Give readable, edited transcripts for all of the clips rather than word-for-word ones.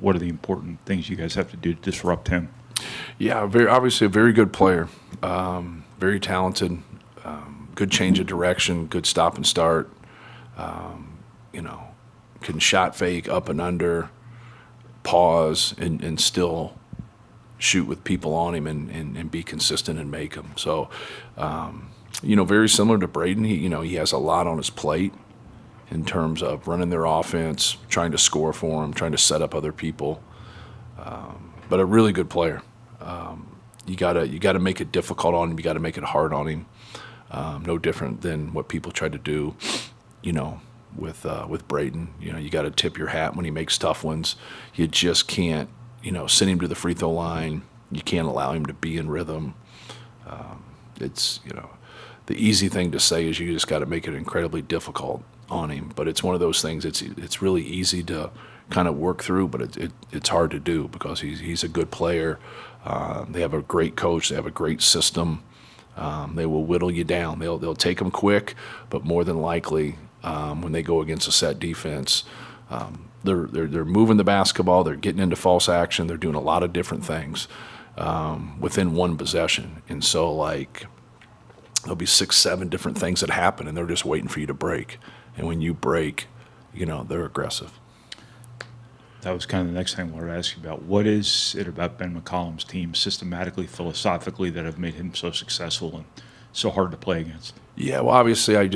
what are the important things you guys have to do to disrupt him? Yeah, obviously a very good player, very talented, good change of direction, good stop and start. You know, can shot fake up and under, pause, and still shoot with people on him and be consistent and make them. So, you know, very similar to Braden. He has a lot on his plate in terms of running their offense, trying to score for them, trying to set up other people. But a really good player. You gotta make it difficult on him. You gotta make it hard on him. No different than what people tried to do, you know, with Braden. You know, you got to tip your hat when he makes tough ones. You just can't, you know, send him to the free throw line. You can't allow him to be in rhythm. It's, you know, the easy thing to say is you just got to make it incredibly difficult on him. But it's one of those things. It's really easy to kind of work through, but it's hard to do because he's a good player. They have a great coach. They have a great system. They will whittle you down. They'll take them quick, but more than likely, when they go against a set defense, they're moving the basketball. They're getting into false action. They're doing a lot of different things within one possession. And so, like, there'll be 6, 7 different things that happen, and they're just waiting for you to break. And when you break, you know, they're aggressive. That was kind of the next thing I wanted to ask you about. What is it about Ben McCollum's team systematically, philosophically, that have made him so successful and so hard to play against? Yeah, well, obviously I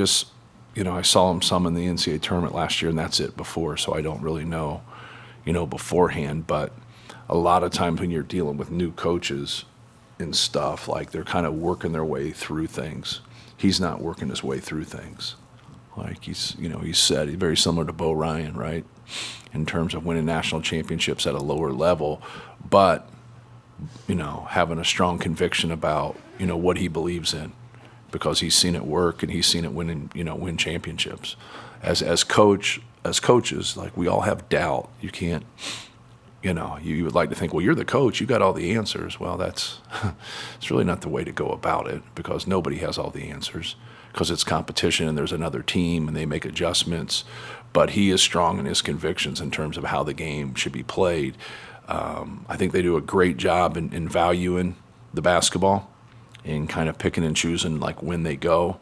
saw him some in the NCAA tournament last year, and that's it before, so I don't really know, you know, beforehand. But a lot of times when you're dealing with new coaches and stuff, like they're kind of working their way through things. He's not working his way through things. Like he's very similar to Bo Ryan, right? In terms of winning national championships at a lower level, but, you know, having a strong conviction about, you know, what he believes in because he's seen it work and he's seen it win championships. As coaches, like we all have doubt. You can't, you know, you would like to think, well, you're the coach, you got all the answers. Well, it's really not the way to go about it because nobody has all the answers because it's competition and there's another team and they make adjustments. But he is strong in his convictions in terms of how the game should be played. I think they do a great job in valuing the basketball and kind of picking and choosing like when they go.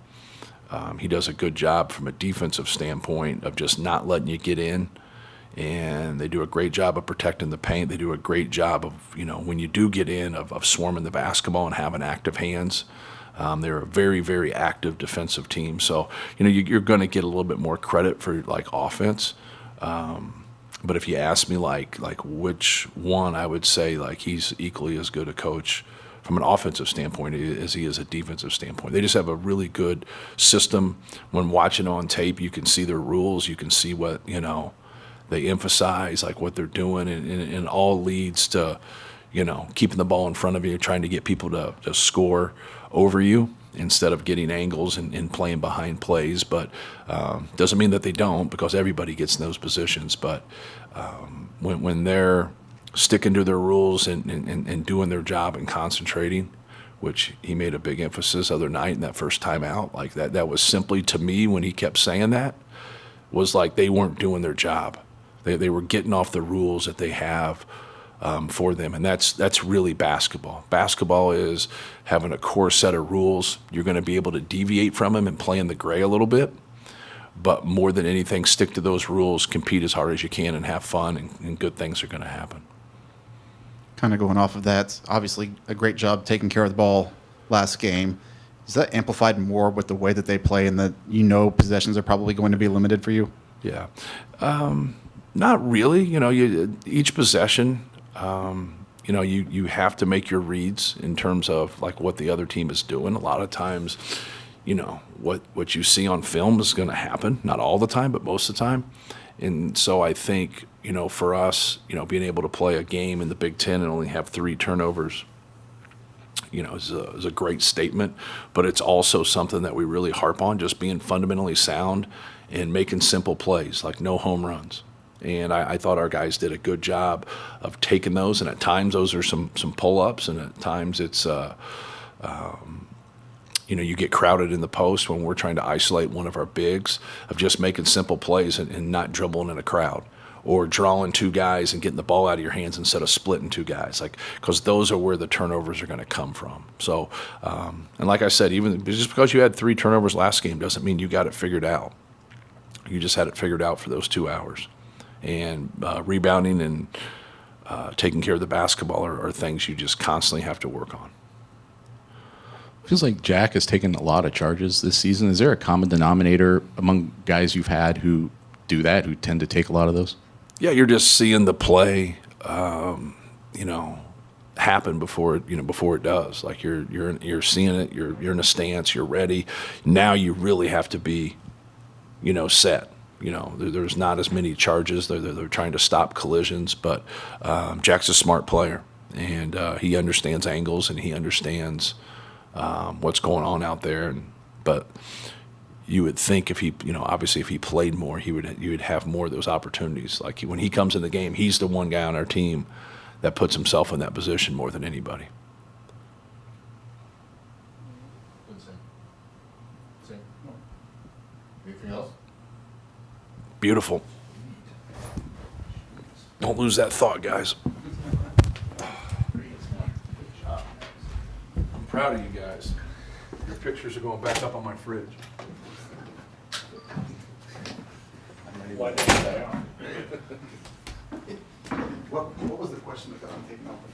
He does a good job from a defensive standpoint of just not letting you get in. And they do a great job of protecting the paint. They do a great job of, you know, when you do get in, of swarming the basketball and having active hands. They're a very, very active defensive team. So, you know, you're going to get a little bit more credit for, like, offense. But if you ask me, like which one, I would say, like, he's equally as good a coach from an offensive standpoint as he is a defensive standpoint. They just have a really good system. When watching on tape, you can see their rules. You can see what, you know, they emphasize, like, what they're doing. And it all leads to, you know, keeping the ball in front of you, trying to get people to score over you instead of getting angles and playing behind plays. But doesn't mean that they don't because everybody gets in those positions. But when they're sticking to their rules and doing their job and concentrating, which he made a big emphasis the other night in that first time out, like that was simply, to me, when he kept saying that, was like they weren't doing their job. They were getting off the rules that they have for them, and that's really basketball. Basketball is having a core set of rules. You're going to be able to deviate from them and play in the gray a little bit, but more than anything, stick to those rules, compete as hard as you can, and have fun, and good things are going to happen. Kind of going off of that, obviously a great job taking care of the ball last game. Is that amplified more with the way that they play and that, you know, possessions are probably going to be limited for you? Yeah. Not really. You know, each possession, you know, you have to make your reads in terms of, like, what the other team is doing. A lot of times, you know, what you see on film is going to happen. Not all the time, but most of the time. And so I think, you know, for us, you know, being able to play a game in the Big Ten and only have 3 turnovers, you know, is a great statement. But it's also something that we really harp on, just being fundamentally sound and making simple plays, like no home runs. And I thought our guys did a good job of taking those, and at times those are some pull-ups, and at times it's, you know, you get crowded in the post when we're trying to isolate one of our bigs, of just making simple plays and not dribbling in a crowd. or drawing two guys and getting the ball out of your hands instead of splitting two guys, like, because those are where the turnovers are going to come from. So, and like I said, even just because you had 3 turnovers last game doesn't mean you got it figured out. You just had it figured out for those 2 hours. And rebounding and taking care of the basketball are things you just constantly have to work on. Feels like Jack has taken a lot of charges this season. Is there a common denominator among guys you've had who do that, who tend to take a lot of those? Yeah, you're just seeing the play, happen before it does. Like you're seeing it. You're in a stance. You're ready. Now you really have to be, set. There's not as many charges. They're trying to stop collisions, but Jack's a smart player, and he understands angles and he understands what's going on out there. But you would think if he, obviously if he played more, you would have more of those opportunities. Like when he comes in the game, he's the one guy on our team that puts himself in that position more than anybody. Anything else? Beautiful. Don't lose that thought, guys. I'm proud of you guys. Your pictures are going back up on my fridge. What was the question that got taken off the